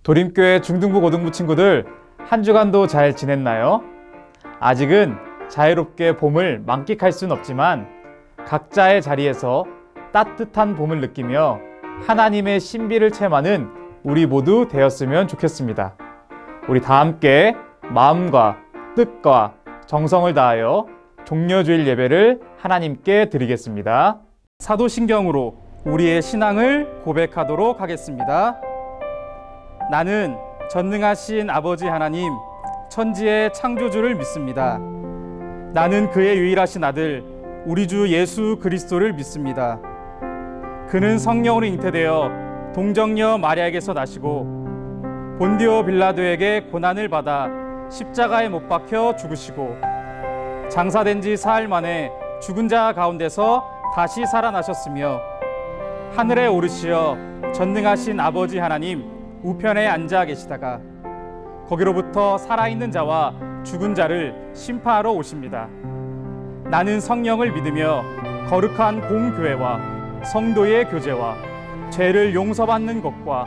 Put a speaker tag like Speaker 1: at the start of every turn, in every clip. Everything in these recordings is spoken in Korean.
Speaker 1: 도림교회 중등부 고등부 친구들, 한 주간도 잘 지냈나요? 아직은 자유롭게 봄을 만끽할 순 없지만 각자의 자리에서 따뜻한 봄을 느끼며 하나님의 신비를 체험하는 우리 모두 되었으면 좋겠습니다. 우리 다 함께 마음과 뜻과 정성을 다하여 종려주일 예배를 하나님께 드리겠습니다. 사도신경으로 우리의 신앙을 고백하도록 하겠습니다. 나는 전능하신 아버지 하나님, 천지의 창조주를 믿습니다. 나는 그의 유일하신 아들, 우리 주 예수 그리스도를 믿습니다. 그는 성령으로 잉태되어 동정녀 마리아에게서 나시고 본디오 빌라도에게 고난을 받아 십자가에 못 박혀 죽으시고 장사된 지 사흘 만에 죽은 자 가운데서 다시 살아나셨으며 하늘에 오르시어 전능하신 아버지 하나님 우편에 앉아 계시다가 거기로부터 살아있는 자와 죽은 자를 심판하러 오십니다. 나는 성령을 믿으며 거룩한 공교회와 성도의 교제와 죄를 용서받는 것과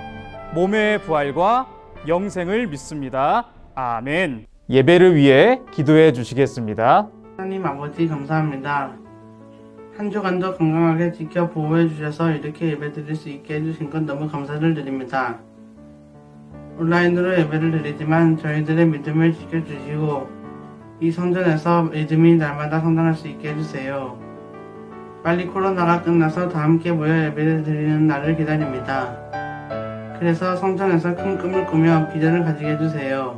Speaker 1: 몸의 부활과 영생을 믿습니다. 아멘. 예배를 위해 기도해 주시겠습니다.
Speaker 2: 하나님 아버지 감사합니다. 한 주간도 건강하게 지켜 보호해 주셔서 이렇게 예배 드릴 수 있게 해주신 것 너무 감사를 드립니다. 온라인으로 예배를 드리지만 저희들의 믿음을 지켜주시고 이 성전에서 믿음이 날마다 성장할 수 있게 해주세요. 빨리 코로나가 끝나서 다 함께 모여 예배를 드리는 날을 기다립니다. 그래서 성전에서 큰 꿈을 꾸며 비전을 가지게 해주세요.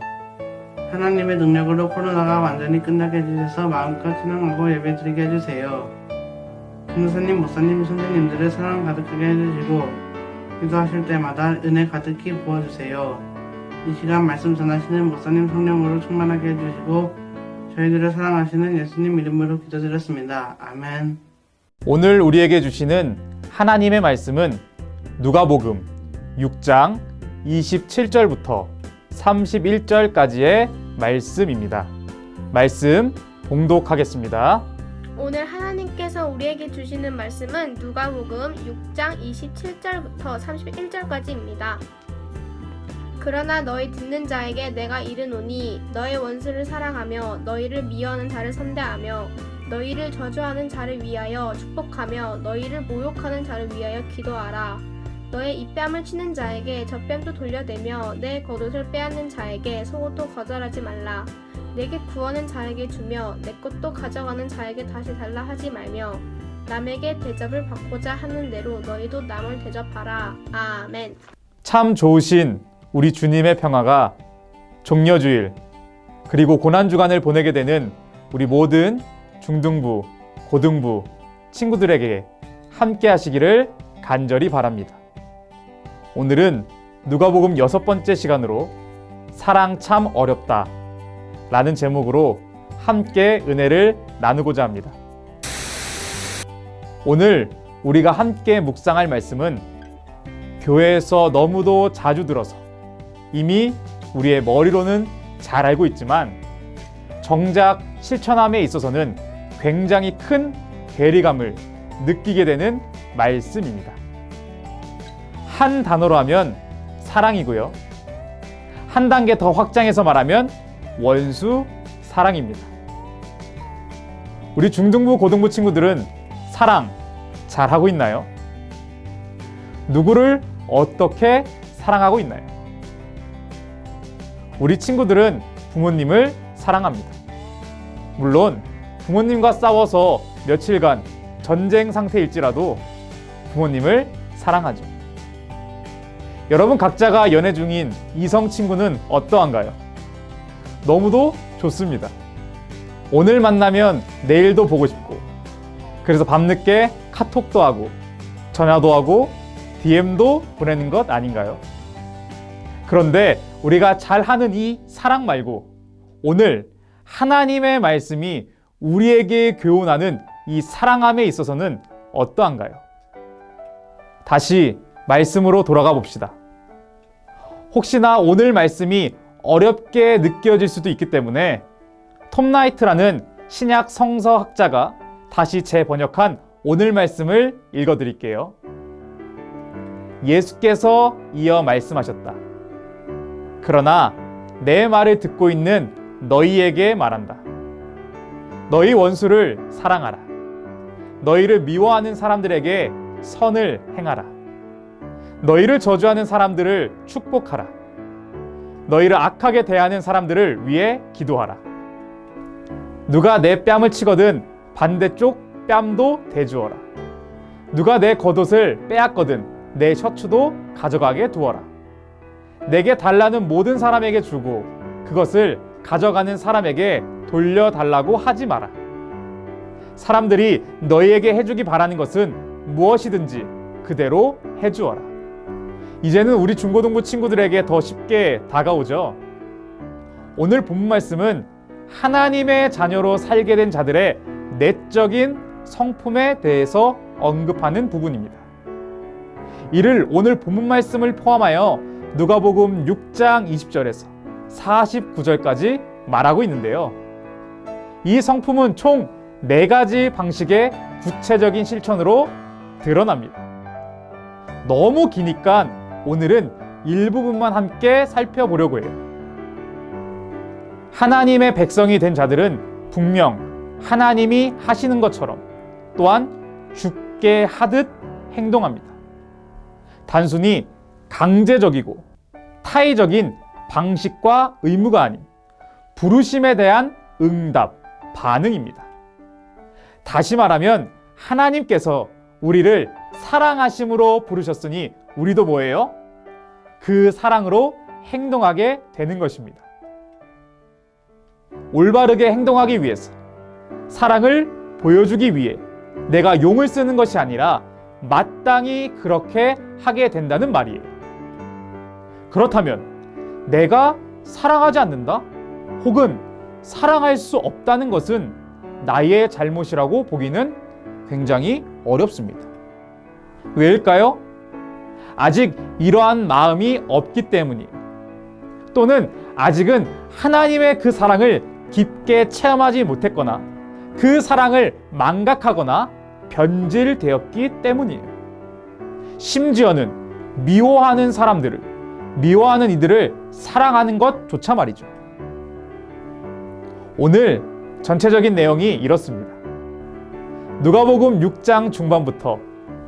Speaker 2: 하나님의 능력으로 코로나가 완전히 끝나게 해주셔서 마음껏 신앙하고 예배 드리게 해주세요. 전도사님, 목사님, 선생님들을 사랑 가득하게 해주시고 기도하실 때마다 은혜 가득히 부어주세요. 이 시간 말씀 전하시는 목사님 성령으로 충만하게 해주시고 저희들을 사랑하시는 예수님 이름으로 기도드렸습니다. 아멘.
Speaker 1: 오늘 우리에게 주시는 하나님의 말씀은 누가복음 6장 27절부터 31절까지의 말씀입니다. 말씀 봉독하겠습니다.
Speaker 3: 오늘 하나님께서 우리에게 주시는 말씀은 누가복음 6장 27절부터 31절까지입니다. 그러나 너희 듣는 자에게 내가 이르노니 너의 원수를 사랑하며 너희를 미워하는 자를 선대하며 너희를 저주하는 자를 위하여 축복하며 너희를 모욕하는 자를 위하여 기도하라. 너의 입뺨을 치는 자에게 젖뺨도 돌려대며 내 겉옷을 빼앗는 자에게 속옷도 거절하지 말라. 내게 구하는 자에게 주며 내 것도 가져가는 자에게 다시 달라 하지 말며 남에게 대접을 받고자 하는 대로 너희도 남을 대접하라. 아멘.
Speaker 1: 참 좋으신 우리 주님의 평화가 종려주일 그리고 고난주간을 보내게 되는 우리 모든 중등부, 고등부 친구들에게 함께 하시기를 간절히 바랍니다. 오늘은 누가복음 6번째 시간으로 사랑 참 어렵다 라는 제목으로 함께 은혜를 나누고자 합니다. 오늘 우리가 함께 묵상할 말씀은 교회에서 너무도 자주 들어서 이미 우리의 머리로는 잘 알고 있지만 정작 실천함에 있어서는 굉장히 큰 괴리감을 느끼게 되는 말씀입니다. 한 단어로 하면 사랑이고요. 한 단계 더 확장해서 말하면 원수 사랑입니다. 우리 중등부 고등부 친구들은 사랑 잘하고 있나요? 누구를 어떻게 사랑하고 있나요? 우리 친구들은 부모님을 사랑합니다. 물론 부모님과 싸워서 며칠간 전쟁 상태일지라도 부모님을 사랑하죠. 여러분 각자가 연애 중인 이성 친구는 어떠한가요? 너무도 좋습니다. 오늘 만나면 내일도 보고 싶고 그래서 밤늦게 카톡도 하고 전화도 하고 DM도 보내는 것 아닌가요? 그런데 우리가 잘 하는 이 사랑 말고 오늘 하나님의 말씀이 우리에게 교훈하는 이 사랑함에 있어서는 어떠한가요? 다시 말씀으로 돌아가 봅시다. 혹시나 오늘 말씀이 어렵게 느껴질 수도 있기 때문에 톰 라이트라는 신약 성서학자가 다시 재번역한 오늘 말씀을 읽어드릴게요. 예수께서 이어 말씀하셨다. 그러나 내 말을 듣고 있는 너희에게 말한다. 너희 원수를 사랑하라. 너희를 미워하는 사람들에게 선을 행하라. 너희를 저주하는 사람들을 축복하라. 너희를 악하게 대하는 사람들을 위해 기도하라. 누가 내 뺨을 치거든 반대쪽 뺨도 대주어라. 누가 내 겉옷을 빼앗거든 내 셔츠도 가져가게 두어라. 내게 달라는 모든 사람에게 주고 그것을 가져가는 사람에게 돌려달라고 하지 마라. 사람들이 너희에게 해주기 바라는 것은 무엇이든지 그대로 해주어라. 이제는 우리 중고등부 친구들에게 더 쉽게 다가오죠. 오늘 본문 말씀은 하나님의 자녀로 살게 된 자들의 내적인 성품에 대해서 언급하는 부분입니다. 이를 오늘 본문 말씀을 포함하여 누가복음 6장 20절에서 49절까지 말하고 있는데요. 이 성품은 총 4가지 방식의 구체적인 실천으로 드러납니다. 너무 기니까 오늘은 일부분만 함께 살펴보려고 해요. 하나님의 백성이 된 자들은 분명 하나님이 하시는 것처럼 또한 주께 하듯 행동합니다. 단순히 강제적이고 타의적인 방식과 의무가 아닌 부르심에 대한 응답, 반응입니다. 다시 말하면 하나님께서 우리를 사랑하심으로 부르셨으니 우리도 뭐예요? 그 사랑으로 행동하게 되는 것입니다. 올바르게 행동하기 위해서, 사랑을 보여주기 위해 내가 용을 쓰는 것이 아니라 마땅히 그렇게 하게 된다는 말이에요. 그렇다면 내가 사랑하지 않는다? 혹은 사랑할 수 없다는 것은 나의 잘못이라고 보기는 굉장히 어렵습니다. 왜일까요? 아직 이러한 마음이 없기 때문이에요. 또는 아직은 하나님의 그 사랑을 깊게 체험하지 못했거나 그 사랑을 망각하거나 변질되었기 때문이에요. 심지어는 미워하는 사람들을, 미워하는 이들을 사랑하는 것조차 말이죠. 오늘 전체적인 내용이 이렇습니다. 누가복음 6장 중반부터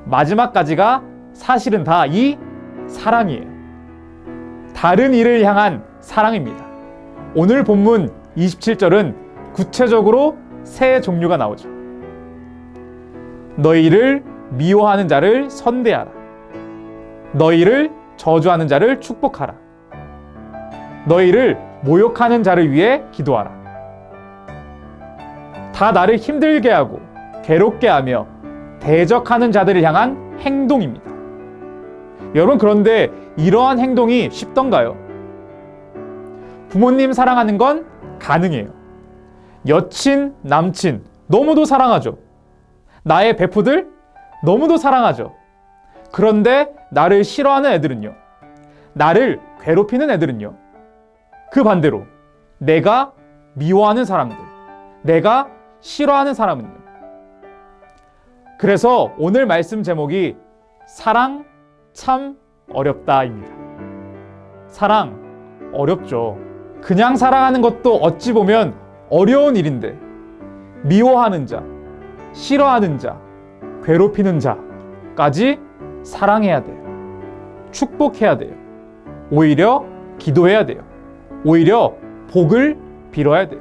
Speaker 1: 마지막까지가 사실은 다 이 사랑이에요. 다른 이를 향한 사랑입니다. 오늘 본문 27절은 구체적으로 세 종류가 나오죠. 너희를 미워하는 자를 선대하라. 너희를 저주하는 자를 축복하라. 너희를 모욕하는 자를 위해 기도하라. 다 나를 힘들게 하고 괴롭게 하며 대적하는 자들을 향한 행동입니다. 여러분, 그런데 이러한 행동이 쉽던가요? 부모님 사랑하는 건 가능해요. 여친, 남친 너무도 사랑하죠. 나의 베프들 너무도 사랑하죠. 그런데 나를 싫어하는 애들은요? 나를 괴롭히는 애들은요? 그 반대로 내가 미워하는 사람들, 내가 싫어하는 사람은요? 그래서 오늘 말씀 제목이 사랑 참 어렵다입니다. 사랑 어렵죠. 그냥 사랑하는 것도 어찌 보면 어려운 일인데 미워하는 자, 싫어하는 자, 괴롭히는 자까지 사랑해야 돼요. 축복해야 돼요. 오히려 기도해야 돼요. 오히려 복을 빌어야 돼요.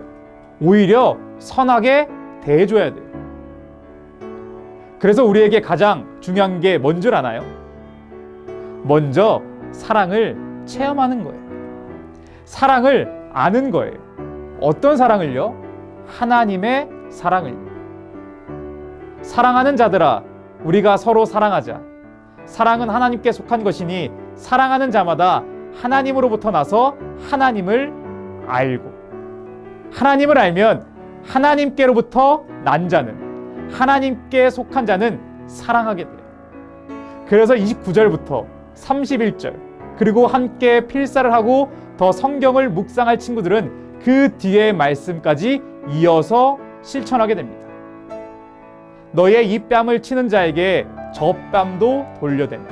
Speaker 1: 오히려 선하게 대해줘야 돼요. 그래서 우리에게 가장 중요한 게 뭔 줄 아나요? 먼저 사랑을 체험하는 거예요. 사랑을 아는 거예요. 어떤 사랑을요? 하나님의 사랑을요. 사랑하는 자들아, 우리가 서로 사랑하자. 사랑은 하나님께 속한 것이니 사랑하는 자마다 하나님으로부터 나서 하나님을 알고, 하나님을 알면 하나님께로부터 난 자는, 하나님께 속한 자는 사랑하게 돼요. 그래서 29절부터 31절 그리고 함께 필사를 하고 더 성경을 묵상할 친구들은 그 뒤의 말씀까지 이어서 실천하게 됩니다. 너의 이 뺨을 치는 자에게 저 뺨도 돌려대며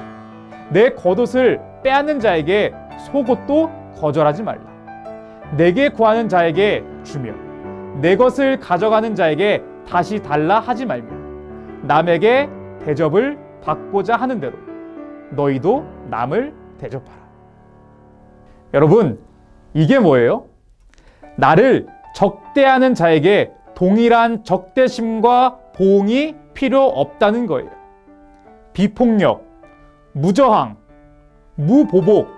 Speaker 1: 내 겉옷을 빼앗는 자에게 속옷도 거절하지 말라. 내게 구하는 자에게 주며 내 것을 가져가는 자에게 다시 달라 하지 말며 남에게 대접을 받고자 하는 대로 너희도 남을 대접하라. 여러분, 이게 뭐예요? 나를 적대하는 자에게 동일한 적대심과 보응이 필요 없다는 거예요. 비폭력, 무저항, 무보복,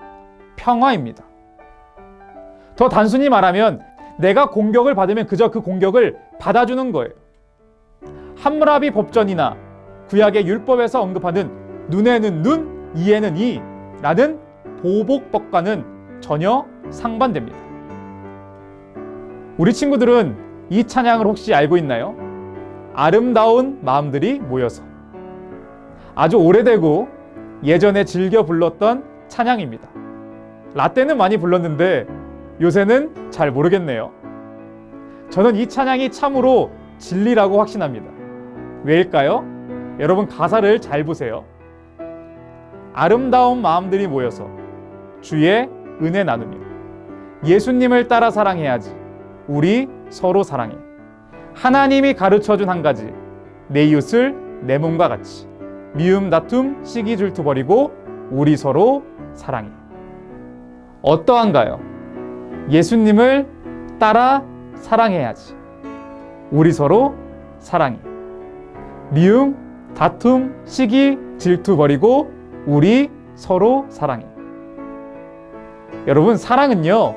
Speaker 1: 평화입니다. 더 단순히 말하면 내가 공격을 받으면 그저 그 공격을 받아주는 거예요. 함무라비 법전이나 구약의 율법에서 언급하는 눈에는 눈, 이에는 이 라는 보복법과는 전혀 상반됩니다. 우리 친구들은 이 찬양을 혹시 알고 있나요? 아름다운 마음들이 모여서. 아주 오래되고 예전에 즐겨 불렀던 찬양입니다. 라떼는 많이 불렀는데 요새는 잘 모르겠네요. 저는 이 찬양이 참으로 진리라고 확신합니다. 왜일까요? 여러분 가사를 잘 보세요. 아름다운 마음들이 모여서 주의 은혜 나누며 예수님을 따라 사랑해야지. 우리 서로 사랑해. 하나님이 가르쳐준 한 가지, 내 이웃을 내 몸과 같이. 미움, 다툼, 시기, 질투 버리고 우리 서로 사랑해. 어떠한가요? 예수님을 따라 사랑해야지. 우리 서로 사랑해. 미움, 다툼, 시기, 질투 버리고 우리 서로 사랑해. 여러분, 사랑은요,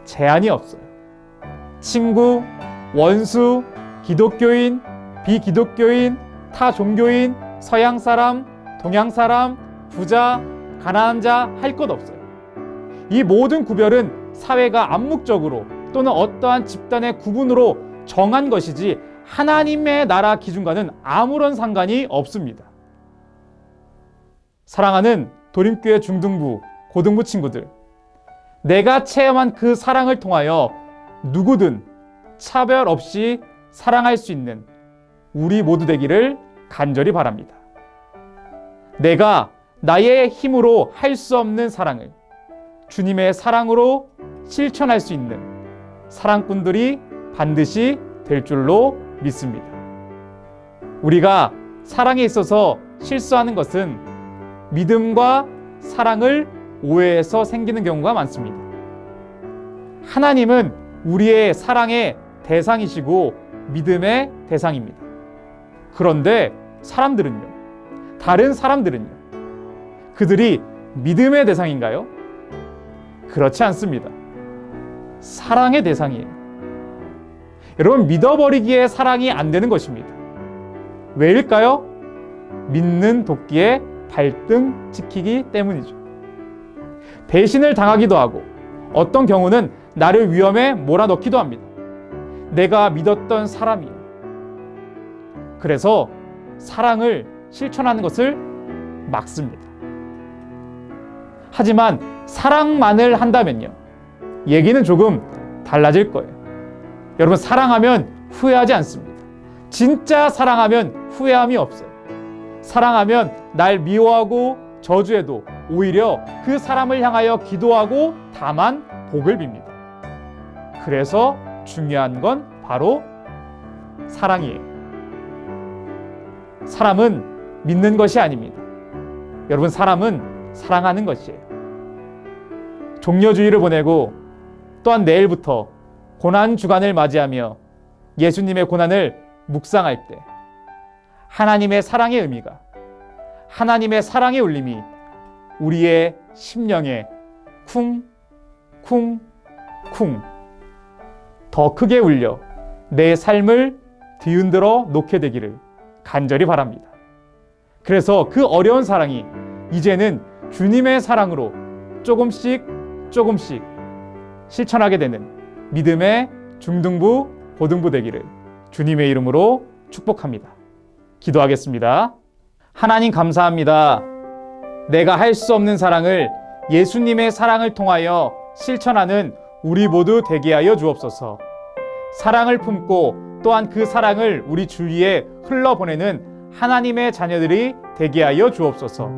Speaker 1: 제한이 없어요. 친구, 원수, 기독교인, 비기독교인, 타 종교인, 서양 사람, 동양 사람, 부자, 가난한 자 할 것 없어요. 이 모든 구별은 사회가 암묵적으로 또는 어떠한 집단의 구분으로 정한 것이지 하나님의 나라 기준과는 아무런 상관이 없습니다. 사랑하는 도림교회 중등부, 고등부 친구들, 내가 체험한 그 사랑을 통하여 누구든 차별 없이 사랑할 수 있는 우리 모두 되기를 간절히 바랍니다. 내가 나의 힘으로 할 수 없는 사랑을 주님의 사랑으로 실천할 수 있는 사랑꾼들이 반드시 될 줄로 믿습니다. 우리가 사랑에 있어서 실수하는 것은 믿음과 사랑을 오해해서 생기는 경우가 많습니다. 하나님은 우리의 사랑의 대상이시고 믿음의 대상입니다. 그런데 사람들은요, 다른 사람들은요, 그들이 믿음의 대상인가요? 그렇지 않습니다. 사랑의 대상이에요. 여러분, 믿어버리기에 사랑이 안 되는 것입니다. 왜일까요? 믿는 도끼에 발등 찍히기 때문이죠. 배신을 당하기도 하고 어떤 경우는 나를 위험에 몰아넣기도 합니다. 내가 믿었던 사람이에요. 그래서 사랑을 실천하는 것을 막습니다. 하지만 사랑만을 한다면요, 얘기는 조금 달라질 거예요. 여러분, 사랑하면 후회하지 않습니다. 진짜 사랑하면 후회함이 없어요. 사랑하면 날 미워하고 저주해도 오히려 그 사람을 향하여 기도하고 다만 복을 빕니다. 그래서 중요한 건 바로 사랑이에요. 사람은 믿는 것이 아닙니다. 여러분, 사람은 사랑하는 것이에요. 종려주의를 보내고 또한 내일부터 고난 주간을 맞이하며 예수님의 고난을 묵상할 때 하나님의 사랑의 의미가, 하나님의 사랑의 울림이 우리의 심령에 쿵쿵쿵 더 크게 울려 내 삶을 뒤흔들어 놓게 되기를 간절히 바랍니다. 그래서 그 어려운 사랑이 이제는 주님의 사랑으로 조금씩 실천하게 되는 믿음의 중등부, 고등부 되기를 주님의 이름으로 축복합니다. 기도하겠습니다. 하나님 감사합니다. 내가 할 수 없는 사랑을 예수님의 사랑을 통하여 실천하는 우리 모두 되게 하여 주옵소서. 사랑을 품고 또한 그 사랑을 우리 주위에 흘러보내는 하나님의 자녀들이 되게 하여 주옵소서.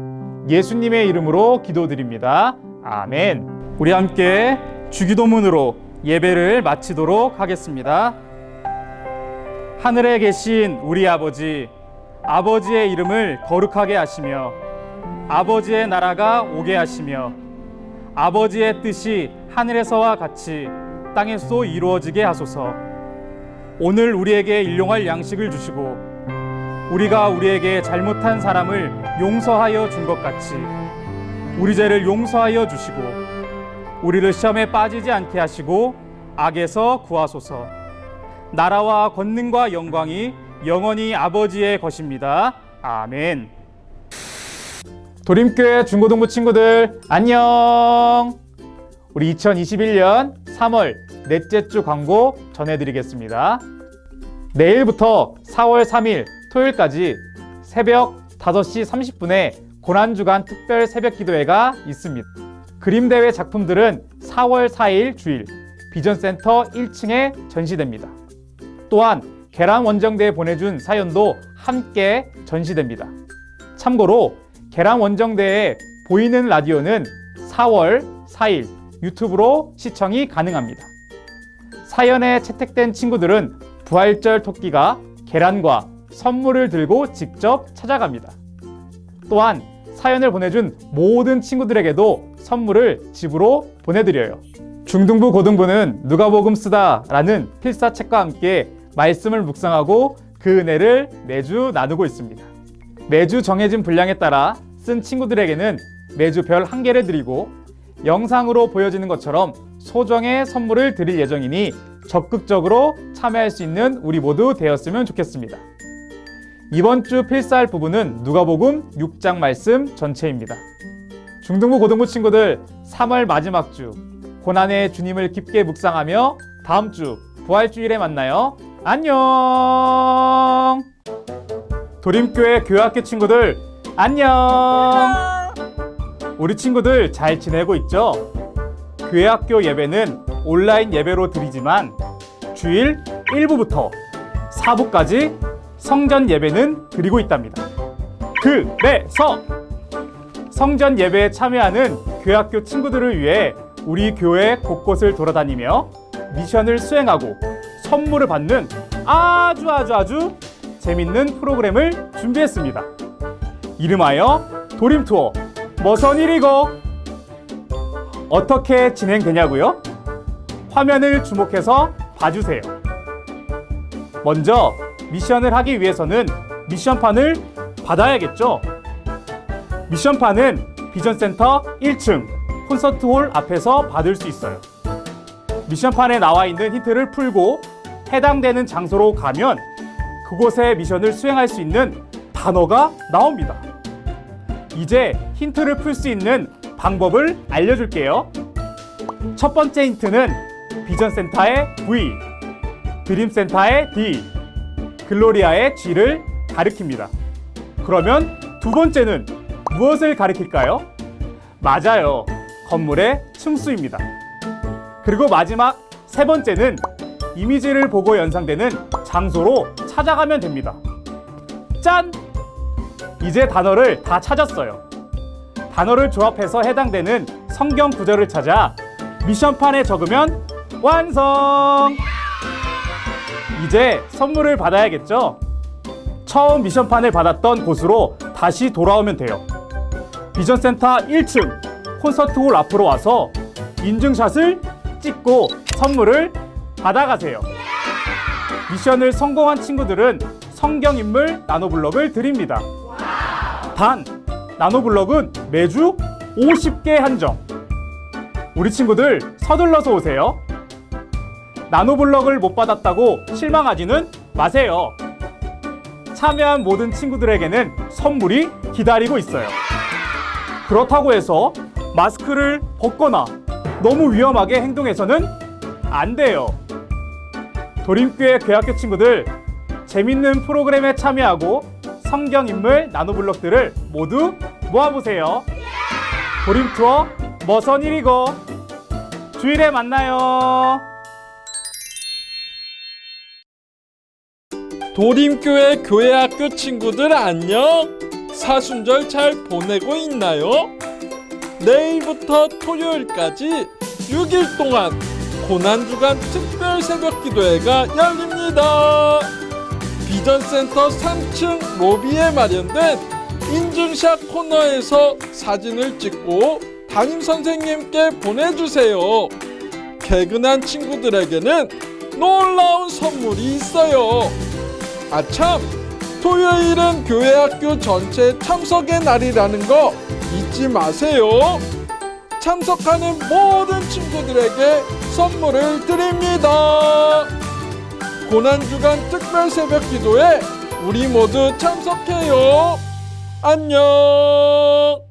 Speaker 1: 예수님의 이름으로 기도드립니다. 아멘. 우리 함께 주기도문으로 예배를 마치도록 하겠습니다. 하늘에 계신 우리 아버지, 아버지의 이름을 거룩하게 하시며 아버지의 나라가 오게 하시며 아버지의 뜻이 하늘에서와 같이 땅에서 이루어지게 하소서. 오늘 우리에게 일용할 양식을 주시고 우리가 우리에게 잘못한 사람을 용서하여 준 것 같이 우리 죄를 용서하여 주시고 우리를 시험에 빠지지 않게 하시고 악에서 구하소서. 나라와 권능과 영광이 영원히 아버지의 것입니다. 아멘. 도림교회 중고등부 친구들 안녕. 우리 2021년 3월 넷째 주 광고 전해드리겠습니다. 내일부터 4월 3일 토요일까지 새벽 5시 30분에 고난주간 특별 새벽 기도회가 있습니다. 그림대회 작품들은 4월 4일 주일 비전센터 1층에 전시됩니다. 또한 계란원정대에 보내준 사연도 함께 전시됩니다. 참고로 계란원정대에 보이는 라디오는 4월 4일 유튜브로 시청이 가능합니다. 사연에 채택된 친구들은 부활절 토끼가 계란과 선물을 들고 직접 찾아갑니다. 또한 사연을 보내준 모든 친구들에게도 선물을 집으로 보내드려요. 중등부 고등부는 누가복음 쓰다 라는 필사책과 함께 말씀을 묵상하고 그 은혜를 매주 나누고 있습니다. 매주 정해진 분량에 따라 쓴 친구들에게는 매주 별 1개를 드리고 영상으로 보여지는 것처럼 소정의 선물을 드릴 예정이니 적극적으로 참여할 수 있는 우리 모두 되었으면 좋겠습니다. 이번 주 필사할 부분은 누가복음 6장 말씀 전체입니다. 중등부 고등부 친구들 3월 마지막 주 고난의 주님을 깊게 묵상하며 다음 주 부활주일에 만나요. 안녕. 도림교회 교회학교 친구들 안녕. 우리 친구들 잘 지내고 있죠? 교회학교 예배는 온라인 예배로 드리지만 주일 1부부터 4부까지 성전 예배는 드리고 있답니다. 그래서 성전 예배에 참여하는 교회학교 친구들을 위해 우리 교회 곳곳을 돌아다니며 미션을 수행하고 선물을 받는 아주 재밌는 프로그램을 준비했습니다. 이름하여 도림투어 머선 일이고 어떻게 진행되냐고요? 화면을 주목해서 봐주세요. 먼저 미션을 하기 위해서는 미션판을 받아야겠죠? 미션판은 비전센터 1층 콘서트홀 앞에서 받을 수 있어요. 미션판에 나와 있는 힌트를 풀고 해당되는 장소로 가면 그곳에 미션을 수행할 수 있는 단어가 나옵니다. 이제 힌트를 풀 수 있는 방법을 알려줄게요. 첫 번째 힌트는 비전센터의 V, 드림센터의 D, 글로리아의 G를 가리킵니다. 그러면 두 번째는 무엇을 가리킬까요? 맞아요. 건물의 층수입니다. 그리고 마지막 세 번째는 이미지를 보고 연상되는 장소로 찾아가면 됩니다. 짠! 이제 단어를 다 찾았어요. 단어를 조합해서 해당되는 성경 구절을 찾아 미션판에 적으면 완성! 이제 선물을 받아야겠죠? 처음 미션판을 받았던 곳으로 다시 돌아오면 돼요. 비전센터 1층 콘서트홀 앞으로 와서 인증샷을 찍고 선물을 받아가세요. 미션을 성공한 친구들은 성경인물 나노블럭을 드립니다. 단, 나노블럭은 매주 50개 한정. 우리 친구들 서둘러서 오세요. 나노블럭을 못 받았다고 실망하지는 마세요. 참여한 모든 친구들에게는 선물이 기다리고 있어요. 그렇다고 해서 마스크를 벗거나 너무 위험하게 행동해서는 안 돼요. 도림교회 교학교 친구들, 재밌는 프로그램에 참여하고 성경 인물 나노블록들을 모두 모아보세요. 도림투어 머선 1이고 주일에 만나요.
Speaker 4: 도림교회 교회학교 친구들 안녕. 사순절 잘 보내고 있나요? 내일부터 토요일까지 6일 동안 고난주간 특별 새벽기도회가 열립니다. 비전센터 3층 로비에 마련된 인증샷 코너에서 사진을 찍고 담임선생님께 보내주세요. 개근한 친구들에게는 놀라운 선물이 있어요. 아참, 토요일은 교회학교 전체 참석의 날이라는 거 잊지 마세요. 참석하는 모든 친구들에게 선물을 드립니다. 고난주간 특별 새벽기도에 우리 모두 참석해요. 안녕.